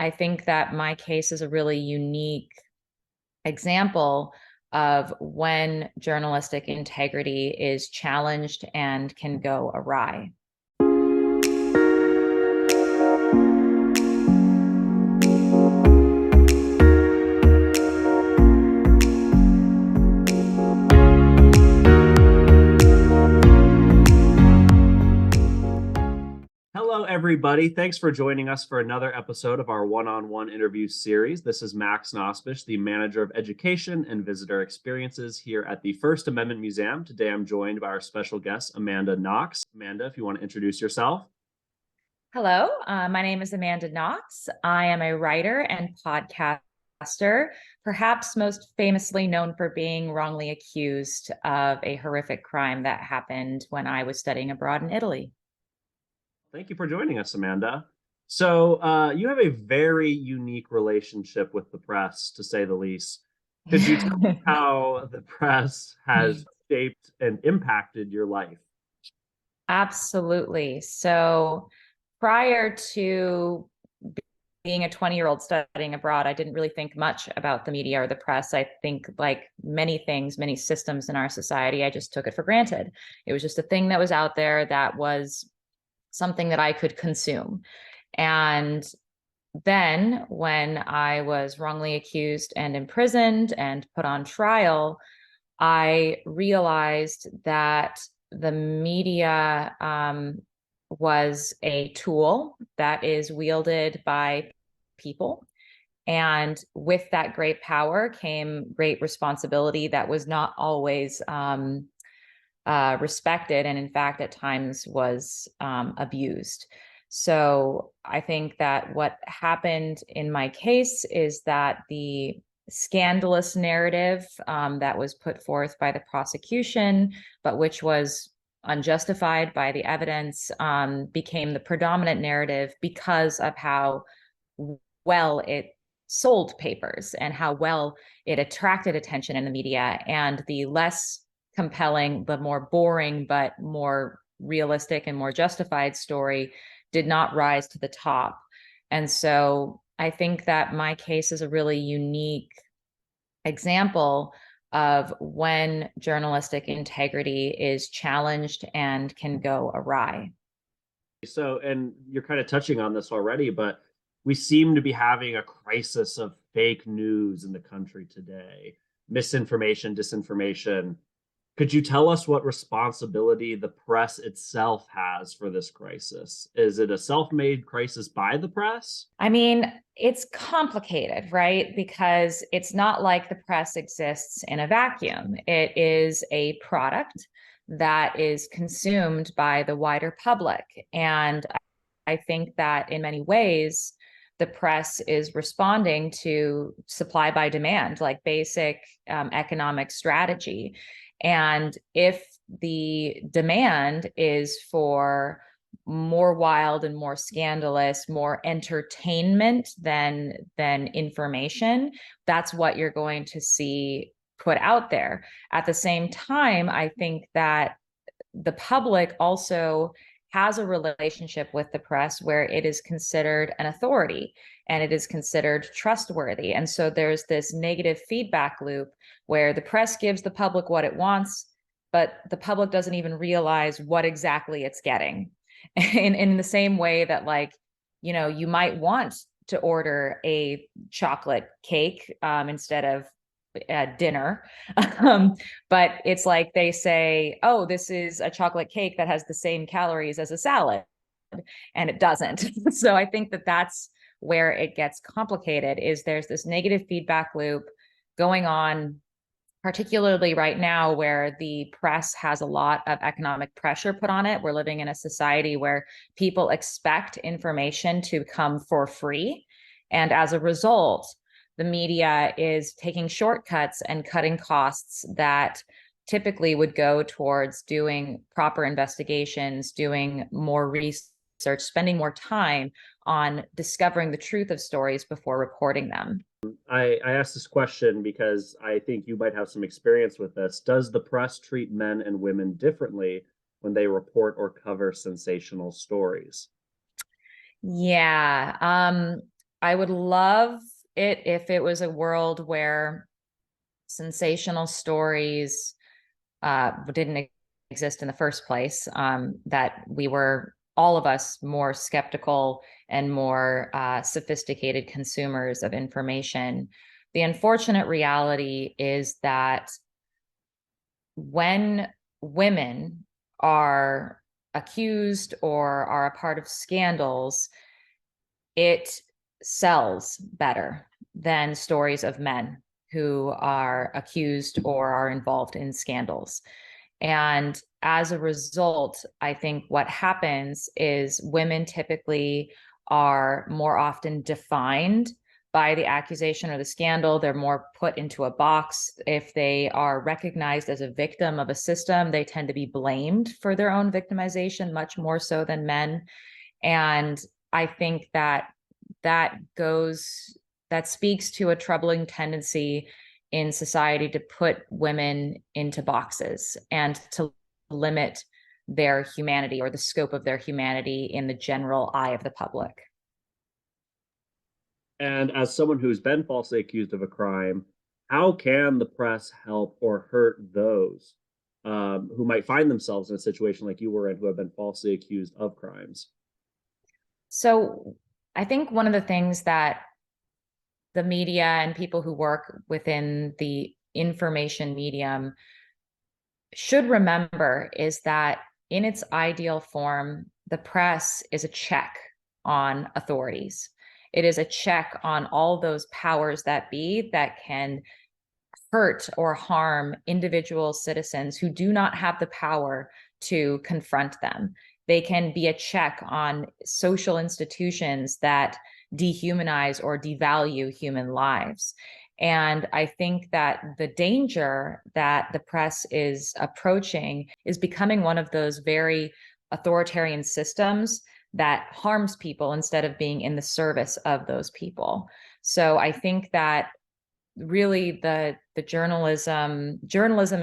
I think that my case is a really unique example of when journalistic integrity is challenged and can go awry. Hello, everybody. Thanks for joining us for another episode of our one-on-one interview series. This is Max Nospish, the Manager of Education and Visitor Experiences here at the First Amendment Museum. Today, I'm joined by our special guest, Amanda Knox. Amanda, if you want to introduce yourself. Hello, my name is Amanda Knox. I am a writer and podcaster, perhaps most famously known for being wrongly accused of a horrific crime that happened when I was studying abroad in Italy. Thank you for joining us, Amanda. So, you have a very unique relationship with the press, to say the least. Could you tell me how the press has shaped and impacted your life? Absolutely. So prior to being a 20-year-old studying abroad, I didn't really think much about the media or the press. I think, like many things, many systems in our society, I just took it for granted. It was just a thing that was out there that was something that I could consume. And then when I was wrongly accused and imprisoned and put on trial, I realized that the media was a tool that is wielded by people. And with that great power came great responsibility that was not always respected, and in fact, at times was abused. So I think that what happened in my case is that the scandalous narrative that was put forth by the prosecution, but which was unjustified by the evidence, became the predominant narrative because of how well it sold papers and how well it attracted attention in the media. And the less compelling, the more boring, but more realistic and more justified story did not rise to the top. And so I think that my case is a really unique example of when journalistic integrity is challenged and can go awry. So, and you're kind of touching on this already, but we seem to be having a crisis of fake news in the country today. Misinformation, disinformation. Could you tell us what responsibility the press itself has for this crisis? Is it a self-made crisis by the press? I mean, it's complicated, right? Because it's not like the press exists in a vacuum. It is a product that is consumed by the wider public. And I think that in many ways, the press is responding to supply by demand, like basic economic strategy. And if the demand is for more wild and more scandalous, more entertainment than information, that's what you're going to see put out there. At the same time, I think that the public also has a relationship with the press where it is considered an authority and it is considered trustworthy. And so there's this negative feedback loop where the press gives the public what it wants, but the public doesn't even realize what exactly it's getting. In the same way that, like, you might want to order a chocolate cake instead of dinner. But it's like they say, oh, this is a chocolate cake that has the same calories as a salad, and it doesn't. So I think that that's where it gets complicated, is there's this negative feedback loop going on, particularly right now where the press has a lot of economic pressure put on it. We're living in a society where people expect information to come for free. And as a result, the media is taking shortcuts and cutting costs that typically would go towards doing proper investigations, doing more research, spending more time on discovering the truth of stories before reporting them. I asked this question because I think you might have some experience with this. Does the press treat men and women differently when they report or cover sensational stories? Yeah. I would love it if it was a world where sensational stories didn't exist in the first place, that we were, all of us, more skeptical and more sophisticated consumers of information. The unfortunate reality is that when women are accused or are a part of scandals, it sells better than stories of men who are accused or are involved in scandals. And as a result, I think what happens is women typically are more often defined by the accusation or the scandal. They're more put into a box. If they are recognized as a victim of a system, they tend to be blamed for their own victimization much more so than men. And I think that that speaks to a troubling tendency in society to put women into boxes and to limit their humanity or the scope of their humanity in the general eye of the public. And as someone who's been falsely accused of a crime, how can the press help or hurt those who might find themselves in a situation like you were in, who have been falsely accused of crimes? So I think one of the things that the media and people who work within the information medium should remember is that in its ideal form, the press is a check on authorities. It is a check on all those powers that be that can hurt or harm individual citizens who do not have the power to confront them. They can be a check on social institutions that dehumanize or devalue human lives. And I think that the danger that the press is approaching is becoming one of those very authoritarian systems that harms people instead of being in the service of those people. So I think that really the journalism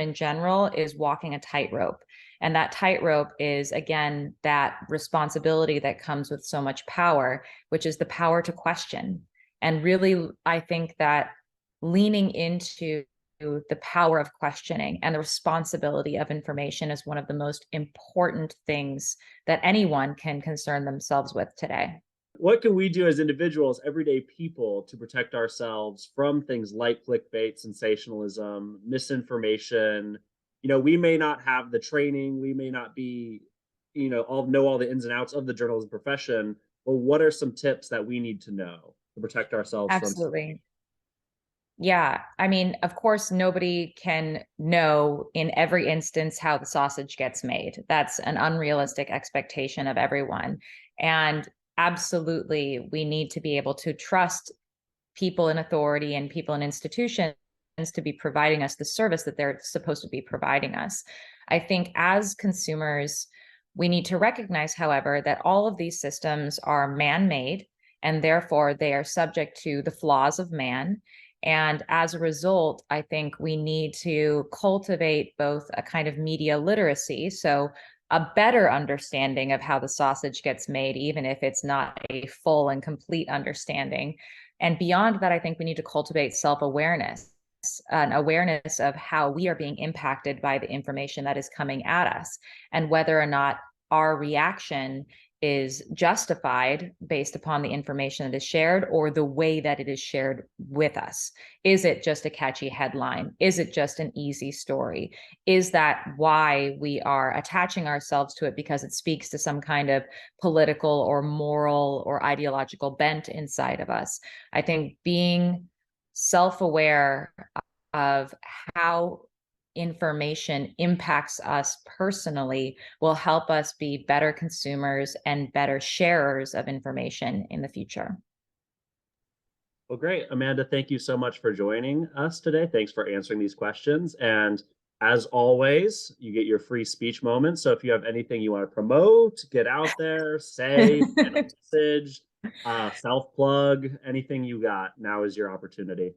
in general is walking a tightrope, and that tightrope is, again, that responsibility that comes with so much power, which is the power to question. And really, I think that leaning into the power of questioning and the responsibility of information is one of the most important things that anyone can concern themselves with today. What can we do as individuals, everyday people, to protect ourselves from things like clickbait, sensationalism, misinformation? We may not have the training, we may not be, all know all the ins and outs of the journalism profession. But what are some tips that we need to know to protect ourselves from? Absolutely. Yeah, I mean, of course, nobody can know in every instance how the sausage gets made. That's an unrealistic expectation of everyone. And absolutely, we need to be able to trust people in authority and people in institutions to be providing us the service that they're supposed to be providing us. I think as consumers, we need to recognize, however, that all of these systems are man-made, and therefore they are subject to the flaws of man. And as a result, I think we need to cultivate both a kind of media literacy, so a better understanding of how the sausage gets made, even if it's not a full and complete understanding. And beyond that, I think we need to cultivate self-awareness, an awareness of how we are being impacted by the information that is coming at us, and whether or not our reaction is justified based upon the information that is shared or the way that it is shared with us. Is it just a catchy headline? Is it just an easy story? Is that why we are attaching ourselves to it because it speaks to some kind of political or moral or ideological bent inside of us? I think being self-aware of how information impacts us personally will help us be better consumers and better sharers of information in the future. Well, great. Amanda, thank you so much for joining us today. Thanks for answering these questions. And as always, you get your free speech moment. So if you have anything you want to promote, get out there, say, get a message, self-plug, anything you got, now is your opportunity.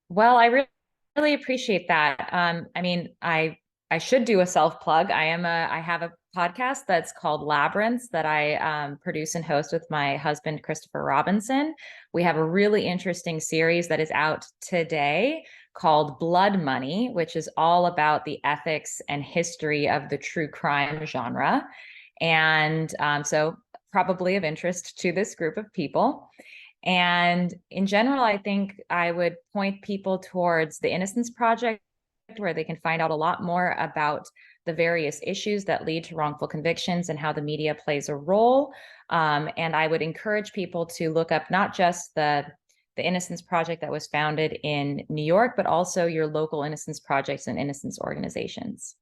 Well, I really appreciate that. I mean, I I should do a self plug. I have a podcast that's called Labyrinths that I produce and host with my husband, Christopher Robinson. We have a really interesting series that is out today called Blood Money, which is all about the ethics and history of the true crime genre. And so probably of interest to this group of people. And in general, I think I would point people towards the Innocence Project, where they can find out a lot more about the various issues that lead to wrongful convictions and how the media plays a role. And I would encourage people to look up not just the Innocence Project that was founded in New York, but also your local Innocence Projects and innocence organizations.